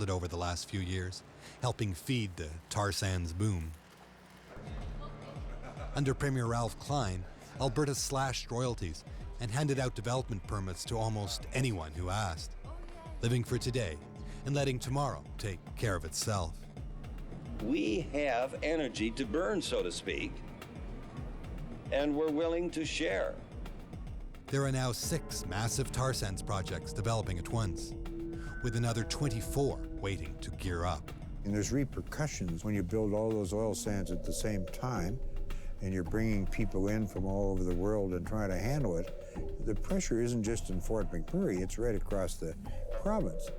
over the last few years, helping feed the tar sands boom. Under Premier Ralph Klein, Alberta slashed royalties and handed out development permits to almost anyone who asked, living for today and letting tomorrow take care of itself. We have energy to burn, so to speak, and we're willing to share. There are now 6 massive tar sands projects developing at once, with another 24 waiting to gear up. And there's repercussions when you build all those oil sands at the same time, and you're bringing people in from all over the world and trying to handle it. The pressure isn't just in Fort McMurray, it's right across the province.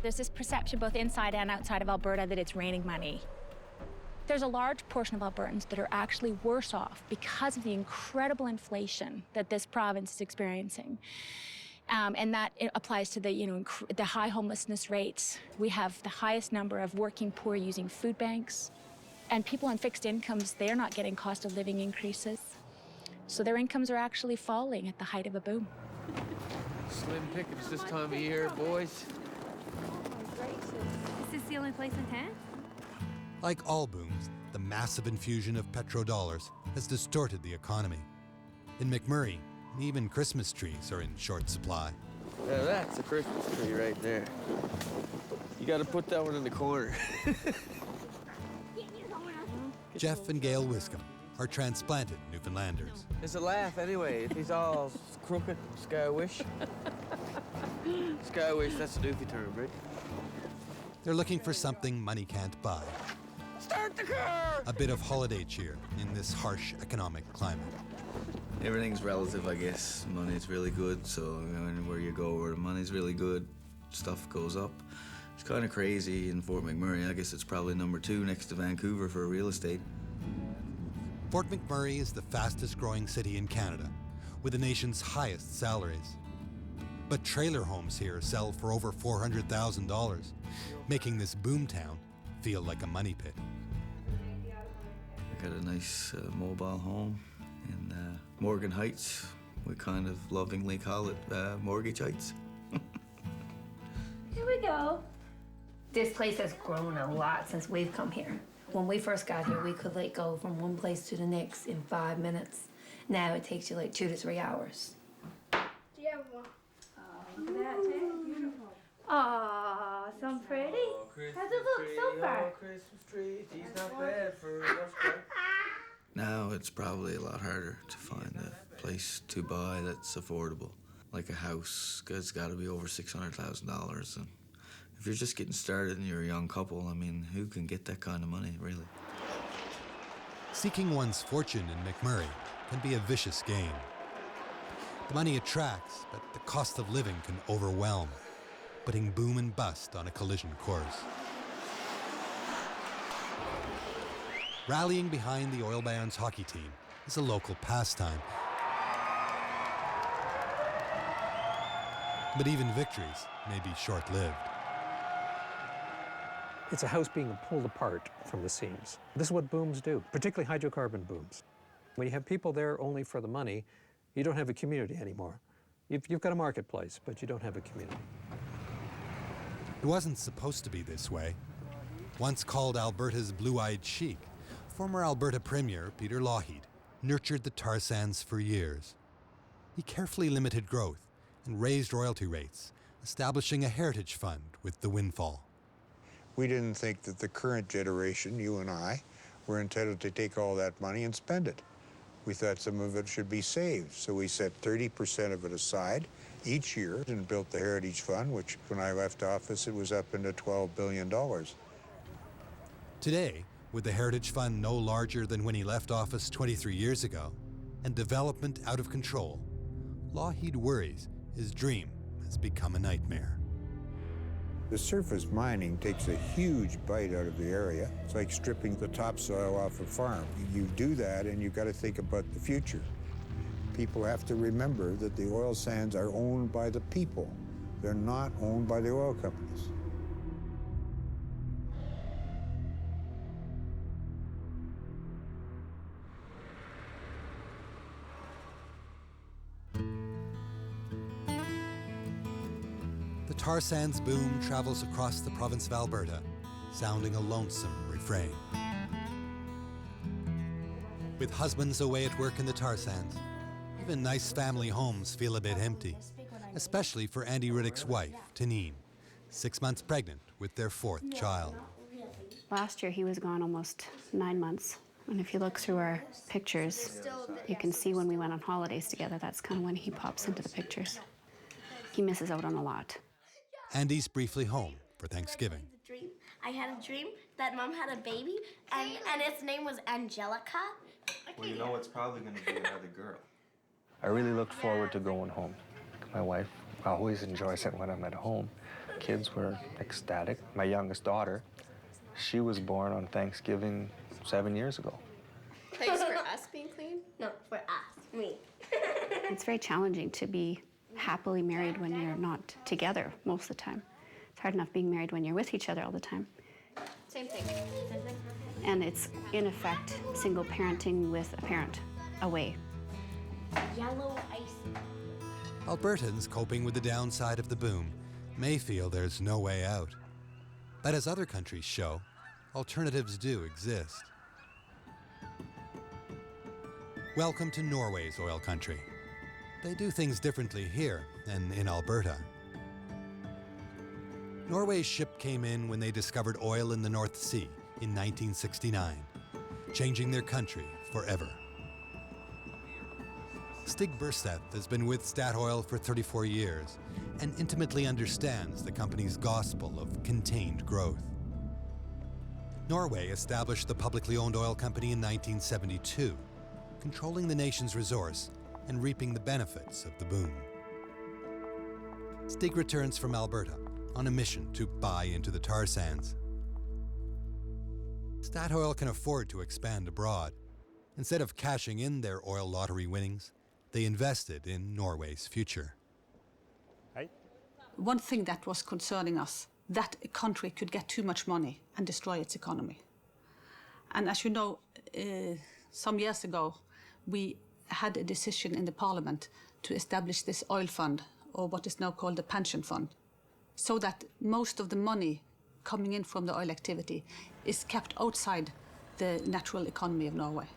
There's this perception both inside and outside of Alberta that it's raining money. There's a large portion of Albertans that are actually worse off because of the incredible inflation that this province is experiencing. And that applies to the high homelessness rates. We have the highest number of working poor using food banks. And people on fixed incomes, they're not getting cost of living increases. So their incomes are actually falling at the height of a boom. Slim pickings this time of year, boys. Is this the only place in town? Like all booms, the massive infusion of petrodollars has distorted the economy. In McMurray, even Christmas trees are in short supply. Now that's a Christmas tree right there. You gotta put that one in the corner. Jeff and Gail Wiscombe are transplanted Newfoundlanders. It's a laugh anyway. If he's all crooked, sky-wish. Sky-wish, that's a doofy term, right? They're looking for something money can't buy. Start the car! A bit of holiday cheer in this harsh economic climate. Everything's relative, I guess. Money's really good, so anywhere you go where the money's really good, stuff goes up. It's kind of crazy in Fort McMurray. I guess it's probably number 2 next to Vancouver for real estate. Fort McMurray is the fastest growing city in Canada, with the nation's highest salaries. But trailer homes here sell for over $400,000, making this boomtown feel like a money pit. I got a nice mobile home in Morgan Heights. We kind of lovingly call it Mortgage Heights. Here we go. This place has grown a lot since we've come here. When we first got here, we could go from one place to the next in 5 minutes. Now it takes you 2 to 3 hours. Do you have one? Look at that, too. Beautiful. Aw, so pretty. How's it look so far? Christmas tree, he's not bad for us. Now it's probably a lot harder to find a place to buy that's affordable. Like a house, it's got to be over $600,000. And if you're just getting started and you're a young couple, I mean, who can get that kind of money, really? Seeking one's fortune in McMurray can be a vicious game. The money attracts, but the cost of living can overwhelm, putting boom and bust on a collision course. Rallying behind the Oil Barons hockey team is a local pastime. But even victories may be short-lived. It's a house being pulled apart from the seams. This is what booms do, particularly hydrocarbon booms. When you have people there only for the money, you don't have a community anymore. You've got a marketplace, but you don't have a community. It wasn't supposed to be this way. Once called Alberta's blue-eyed chic, former Alberta Premier Peter Lougheed nurtured the tar sands for years. He carefully limited growth and raised royalty rates, establishing a heritage fund with the windfall. We didn't think that the current generation, you and I, were entitled to take all that money and spend it. We thought some of it should be saved, so we set 30% of it aside each year and built the Heritage Fund, which when I left office, it was up into $12 billion. Today, with the Heritage Fund no larger than when he left office 23 years ago, and development out of control, Lougheed worries his dream has become a nightmare. The surface mining takes a huge bite out of the area. It's like stripping the topsoil off a farm. You do that and you've got to think about the future. People have to remember that the oil sands are owned by the people. They're not owned by the oil companies. The tar sands boom travels across the province of Alberta, sounding a lonesome refrain. With husbands away at work in the tar sands, even nice family homes feel a bit empty, especially for Andy Riddick's wife, Tanine, 6 months pregnant with their 4th child. Last year he was gone almost 9 months. And if you look through our pictures, you can see when we went on holidays together, that's kind of when he pops into the pictures. He misses out on a lot. Andy's briefly home for Thanksgiving. I had a dream that Mom had a baby, and its name was Angelica. Well, you know, it's probably going to be another girl. I really looked forward to going home. My wife always enjoys it when I'm at home. Kids were ecstatic. My youngest daughter, she was born on Thanksgiving 7 years ago. Thanks for us being clean? No, for us, me. It's very challenging to be happily married when you're not together most of the time. It's hard enough being married when you're with each other all the time. Same thing. And it's, in effect, single parenting with a parent away. Yellow ice. Albertans coping with the downside of the boom may feel there's no way out. But as other countries show, alternatives do exist. Welcome to Norway's oil country. They do things differently here than in Alberta. Norway's ship came in when they discovered oil in the North Sea in 1969, changing their country forever. Stig Burseth has been with Statoil for 34 years and intimately understands the company's gospel of contained growth. Norway established the publicly owned oil company in 1972, controlling the nation's resource and reaping the benefits of the boom. Stig returns from Alberta on a mission to buy into the tar sands. Statoil can afford to expand abroad. Instead of cashing in their oil lottery winnings, they invested in Norway's future. One thing that was concerning us, that a country could get too much money and destroy its economy. And as you know, some years ago, we had a decision in the parliament to establish this oil fund, or what is now called the pension fund, so that most of the money coming in from the oil activity is kept outside the natural economy of Norway.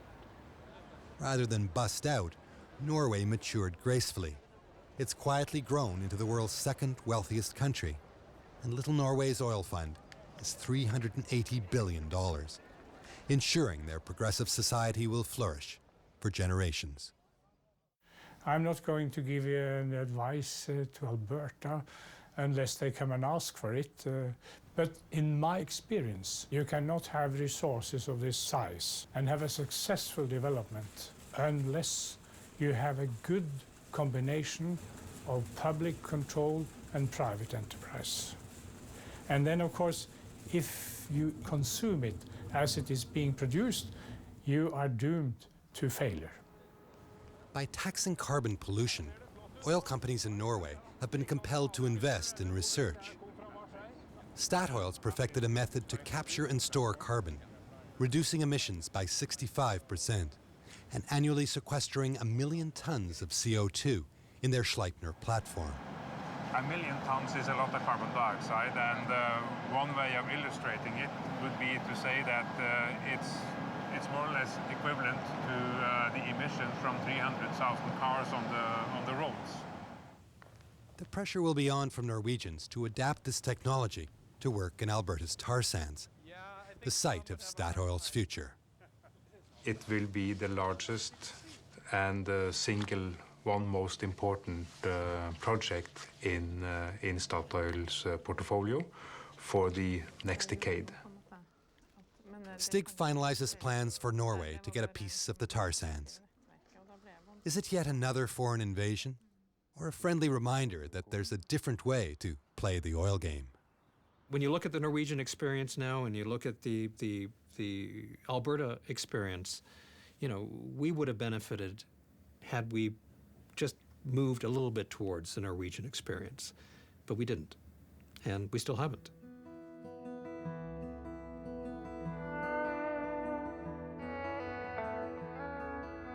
Rather than bust out, Norway matured gracefully. It's quietly grown into the world's 2nd wealthiest country, and Little Norway's oil fund is $380 billion, ensuring their progressive society will flourish for generations. I'm not going to give you an advice to Alberta unless they come and ask for it. But in my experience, you cannot have resources of this size and have a successful development unless you have a good combination of public control and private enterprise. And then, of course, if you consume it as it is being produced, you are doomed to failure. By taxing carbon pollution, oil companies in Norway have been compelled to invest in research. Statoil's perfected a method to capture and store carbon, reducing emissions by 65% and annually sequestering 1 million tons of CO2 in their Sleipner platform. 1 million tons is a lot of carbon dioxide, and one way of illustrating it would be to say that it's more or less equivalent to the emissions from 300,000 cars on the roads. The pressure will be on from Norwegians to adapt this technology to work in Alberta's tar sands, the site of Statoil's future. It will be the largest and single one most important project in Statoil's portfolio for the next decade. Stig finalizes plans for Norway to get a piece of the tar sands. Is it yet another foreign invasion, or a friendly reminder that there's a different way to play the oil game? When you look at the Norwegian experience now and you look at the Alberta experience, you know, we would have benefited had we just moved a little bit towards the Norwegian experience, but we didn't, and we still haven't.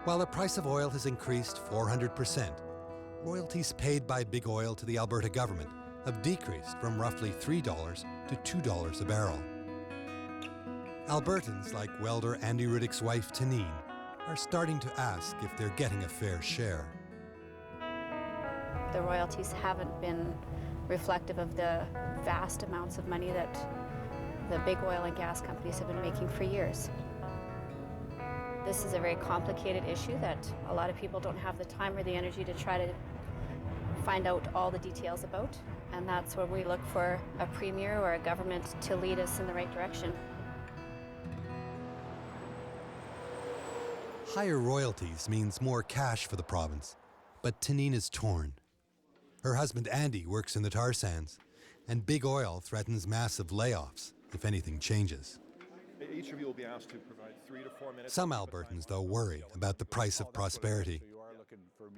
While the price of oil has increased 400%, royalties paid by Big Oil to the Alberta government have decreased from roughly $3 to $2 a barrel. Albertans like welder Andy Riddick's wife Tanine are starting to ask if they're getting a fair share. The royalties haven't been reflective of the vast amounts of money that the big oil and gas companies have been making for years. This is a very complicated issue that a lot of people don't have the time or the energy to try to find out all the details about, and that's where we look for a premier or a government to lead us in the right direction. Higher royalties means more cash for the province, but Tanine is torn. Her husband Andy works in the tar sands, and big oil threatens massive layoffs if anything changes. Each of you will be asked to provide 3 to 4 minutes. Some Albertans, though, worry about the price of prosperity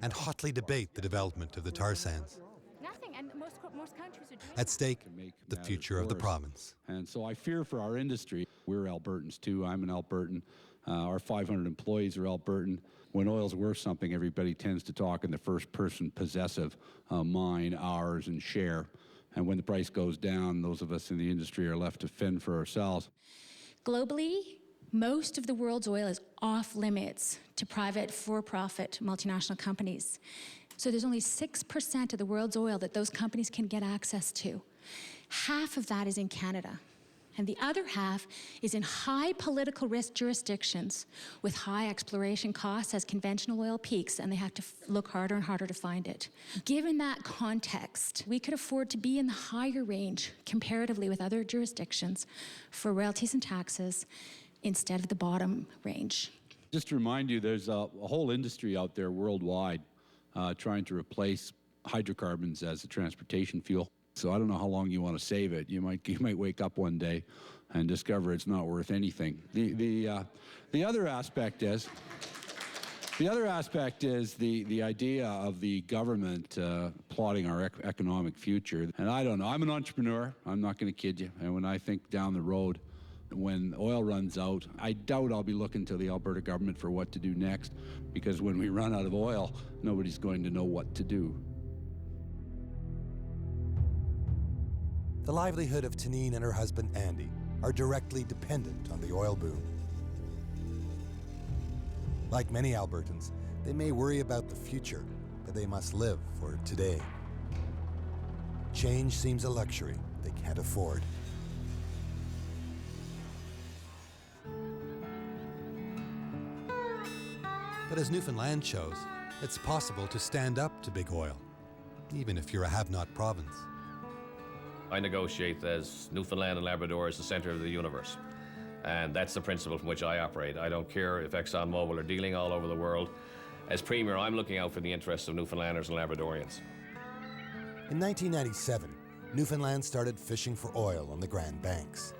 and hotly debate the development of the tar sands. Nothing, and most countries are doing At stake, the future of the province. And so I fear for our industry. We're Albertans too. I'm an Albertan. Our 500 employees are Albertan. When oil's worth something, everybody tends to talk in the first person possessive, mine, ours, and share. And when the price goes down, those of us in the industry are left to fend for ourselves. Globally, most of the world's oil is off limits to private for-profit multinational companies. So there's only 6% of the world's oil that those companies can get access to. Half of that is in Canada. And the other half is in high political risk jurisdictions with high exploration costs as conventional oil peaks, and they have to look harder and harder to find it. Given that context, we could afford to be in the higher range comparatively with other jurisdictions for royalties and taxes instead of the bottom range. Just to remind you, there's a whole industry out there worldwide trying to replace hydrocarbons as a transportation fuel. So I don't know how long you want to save it. You might wake up one day and discover it's not worth anything. The other aspect is the idea of the government plotting our economic future. And I don't know. I'm an entrepreneur. I'm not going to kid you. And when I think down the road, when oil runs out, I doubt I'll be looking to the Alberta government for what to do next, because when we run out of oil, nobody's going to know what to do. The livelihood of Tanine and her husband Andy are directly dependent on the oil boom. Like many Albertans, they may worry about the future, but they must live for today. Change seems a luxury they can't afford. But as Newfoundland shows, it's possible to stand up to big oil, even if you're a have-not province. I negotiate as Newfoundland and Labrador as the center of the universe. And that's the principle from which I operate. I don't care if ExxonMobil are dealing all over the world. As Premier, I'm looking out for the interests of Newfoundlanders and Labradorians. In 1997, Newfoundland started fishing for oil on the Grand Banks.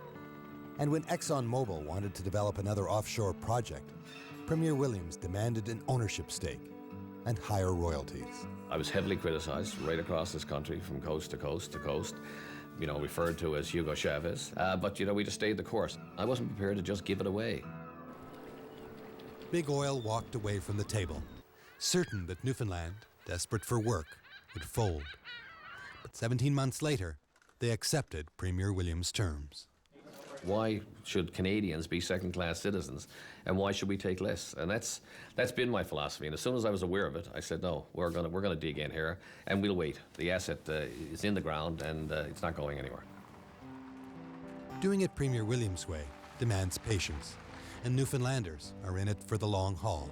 And when ExxonMobil wanted to develop another offshore project, Premier Williams demanded an ownership stake and higher royalties. I was heavily criticized right across this country from coast to coast to coast, referred to as Hugo Chavez. But, we just stayed the course. I wasn't prepared to just give it away. Big Oil walked away from the table, certain that Newfoundland, desperate for work, would fold. But 17 months later, they accepted Premier Williams' terms. Why should Canadians be second-class citizens, and why should we take less? And that's been my philosophy. And as soon as I was aware of it, I said, no, we're gonna dig in here, and we'll wait. The asset is in the ground, and it's not going anywhere. Doing it Premier Williams' way demands patience, and Newfoundlanders are in it for the long haul.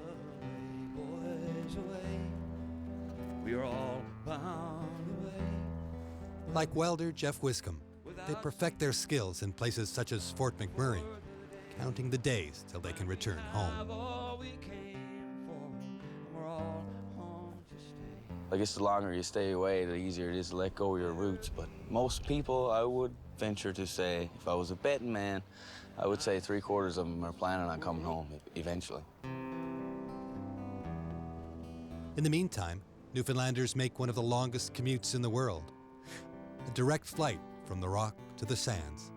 We are all bound away. Like welder Jeff Wiscombe, they perfect their skills in places such as Fort McMurray, counting the days till they can return home. I guess the longer you stay away, the easier it is to let go of your roots. But most people, I would venture to say, if I was a betting man, I would say 3/4 of them are planning on coming home eventually. In the meantime, Newfoundlanders make one of the longest commutes in the world, a direct flight from the rock to the sands,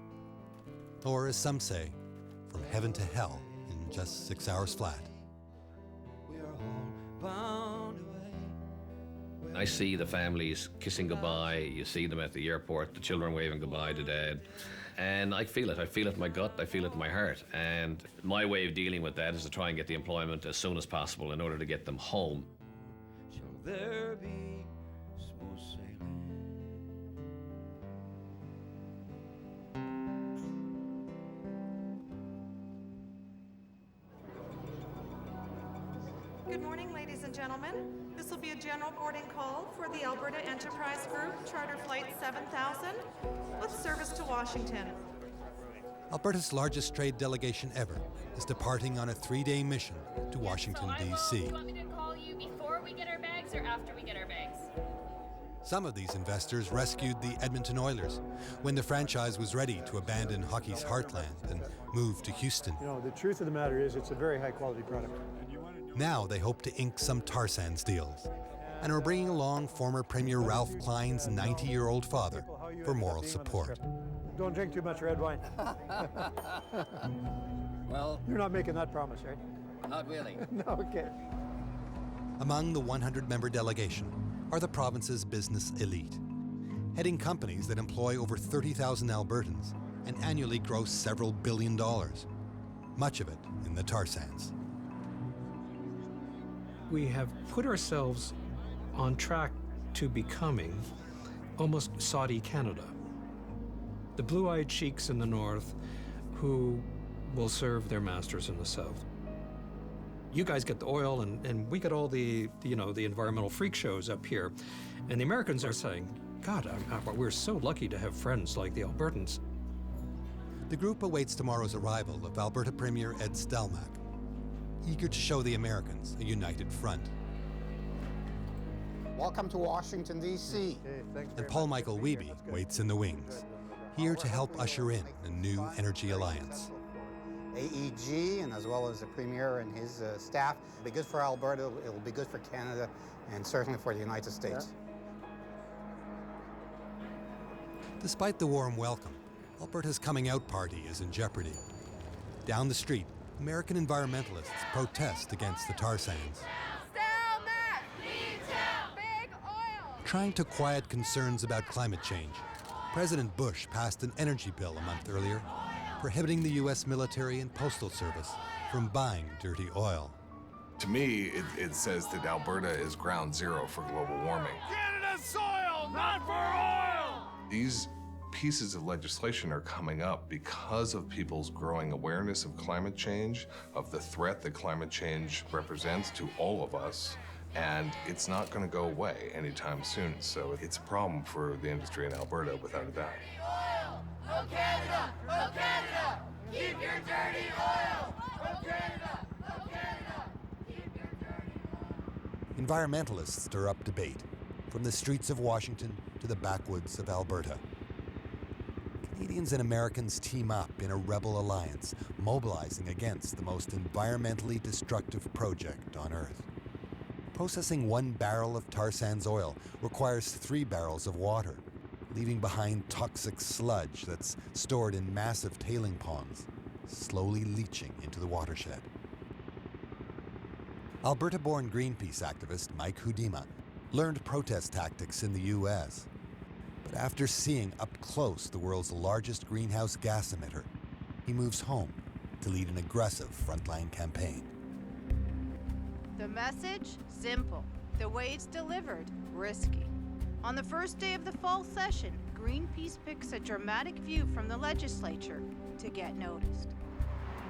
or as some say, from heaven to hell in just 6 hours flat. We are all bound away. I see the families kissing goodbye. You see them at the airport, the children waving goodbye to dad. And I feel it. I feel it in my gut. I feel it in my heart. And my way of dealing with that is to try and get the employment as soon as possible in order to get them home. Shall there be smooth sailing? Good morning, ladies and gentlemen. This will be a general boarding call for the Alberta Enterprise Group, Charter Flight 7000, with service to Washington. Alberta's largest trade delegation ever is departing on a 3-day mission to Washington, D.C. Do you want me to call you before we get our bags or after we get our bags? Some of these investors rescued the Edmonton Oilers when the franchise was ready to abandon hockey's heartland and move to Houston. You know, the truth of the matter is it's a very high-quality product. Now they hope to ink some tar sands deals and are bringing along former Premier Ralph Klein's 90-year-old father for moral support. Don't drink too much red wine. Well, you're not making that promise, right? Not really. No, okay. Among the 100-member delegation are the province's business elite, heading companies that employ over 30,000 Albertans and annually gross several $1 billion, much of it in the tar sands. We have put ourselves on track to becoming almost Saudi Canada. The blue-eyed sheiks in the north who will serve their masters in the south. You guys get the oil and we get all the environmental freak shows up here. And the Americans are saying, God, we're so lucky to have friends like the Albertans. The group awaits tomorrow's arrival of Alberta Premier Ed Stelmach, eager to show the Americans a united front. Welcome to Washington, D.C. And Paul Michael Wiebe waits in the wings, here to help usher in a new energy alliance. AEG, and as well as the Premier and his staff. It'll be good for Alberta, it will be good for Canada, and certainly for the United States. Despite the warm welcome, Alberta's coming out party is in jeopardy. Down the street, American environmentalists protest against the tar sands, trying to quiet concerns about climate change. President Bush passed an energy bill a month earlier, prohibiting the U.S. military and postal service from buying dirty oil. To me, it says that Alberta is ground zero for global warming. Canada's soil, not for oil! These pieces of legislation are coming up because of people's growing awareness of climate change, of the threat that climate change represents to all of us, and it's not going to go away anytime soon. So it's a problem for the industry in Alberta, without a doubt. Oil! Oh Canada! Oh Canada! Keep your dirty oil! Oh Canada! Oh Canada! Keep your dirty oil! Environmentalists stir up debate, from the streets of Washington to the backwoods of Alberta. Canadians and Americans team up in a rebel alliance, mobilizing against the most environmentally destructive project on Earth. Processing 1 barrel of tar sands oil requires 3 barrels of water, leaving behind toxic sludge that's stored in massive tailing ponds, slowly leaching into the watershed. Alberta-born Greenpeace activist Mike Hudima learned protest tactics in the U.S., but after seeing up close the world's largest greenhouse gas emitter, he moves home to lead an aggressive frontline campaign. The message? Simple. The way it's delivered? Risky. On the first day of the fall session, Greenpeace picks a dramatic view from the legislature to get noticed.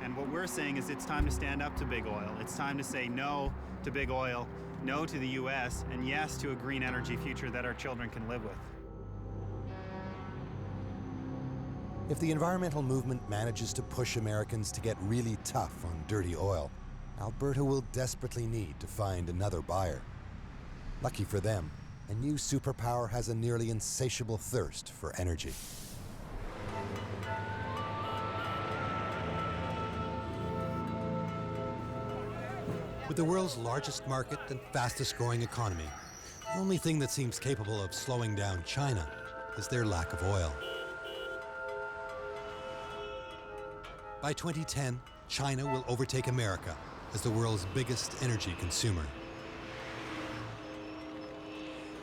And what we're saying is it's time to stand up to big oil. It's time to say no to big oil, no to the U.S., and yes to a green energy future that our children can live with. If the environmental movement manages to push Americans to get really tough on dirty oil, Alberta will desperately need to find another buyer. Lucky for them, a new superpower has a nearly insatiable thirst for energy. With the world's largest market and fastest growing economy, the only thing that seems capable of slowing down China is their lack of oil. By 2010, China will overtake America as the world's biggest energy consumer.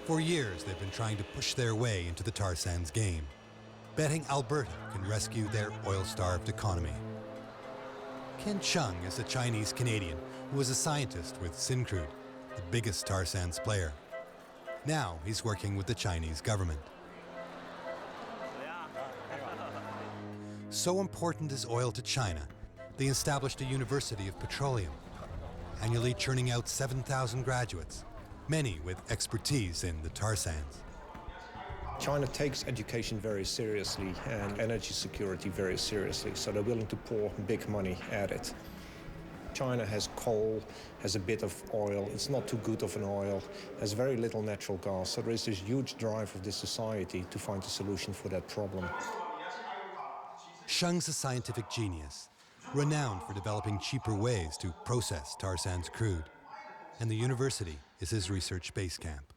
For years, they've been trying to push their way into the tar sands game, betting Alberta can rescue their oil-starved economy. Ken Chung is a Chinese-Canadian who was a scientist with Syncrude, the biggest tar sands player. Now he's working with the Chinese government. So important is oil to China, they established a University of Petroleum, annually churning out 7,000 graduates, many with expertise in the tar sands. China takes education very seriously and energy security very seriously, so they're willing to pour big money at it. China has coal, has a bit of oil, it's not too good of an oil, has very little natural gas, so there is this huge drive of this society to find a solution for that problem. Shung's a scientific genius, renowned for developing cheaper ways to process tar sands crude, and the university is his research base camp.